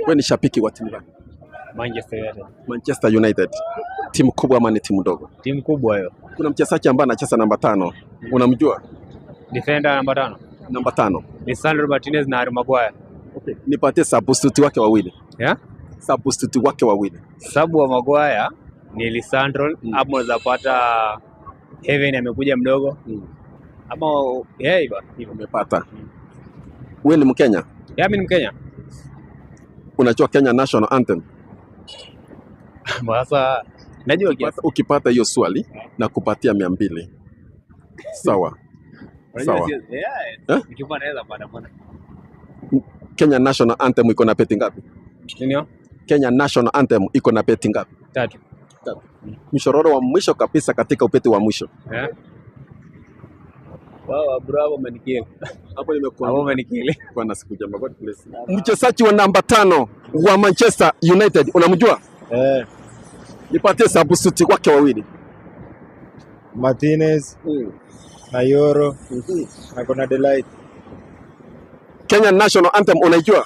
Wewe ni shabiki wa timu gani? Manchester United. Manchester United. Timu kubwa ama ni timu ndogo? Timu kubwa hiyo. Kuna mchezaji ambaye anacheza namba 5. Unamjua? Defender namba 5. Namba 5. Lisandro Martinez na Harry Maguire. Okay. Nipatie substitute wake wawili. Yeah? Substitute wake wawili. Sabu wa Maguire ni Lisandro, hapo unaweza pata Heaven amekuja mdogo. Ama yeye hivyo umepata. Wewe ni Mkenya? Yeah, mimi ni Mkenya. Unajua Kenya National Anthem? Sasa najua ukipata hiyo swali na kupatia 200. Sawa. Sawa. Nikipa naweza pata bwana. Kenya National Anthem iko na peti ngapi? Nini? Kenya National Anthem iko na peti ngapi? 3. Mshororo wa mwisho kabisa katika upeti wa mwisho. Wow, bravo umenikili. Hapo nimekuwa. Hapo umenikili. Kwa nasikuja God bless. Mchezaji wa namba 5 wa Manchester United unamjua? Nipatie substitute wake wawili. Martinez na Yoro na kuna Delight. Kenya National Anthem unaijua?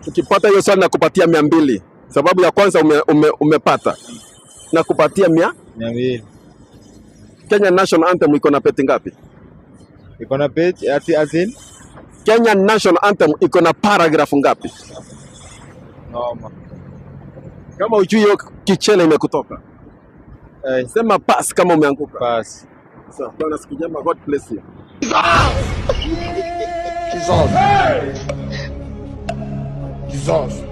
Ukipata hiyo swali na kupatia 200. Sababu ya kwanza umepata. Na kupatia 200. Kenya National Anthem iko na peti ngapi? Iko na peti ati Kenya National Anthem iko na paragraph ngapi? Noma. Kama ujui hiyo kichele imekutoka. Sema pass kama umeanguka. Pass. Sawa, bwana sikujema God bless you. Jesus.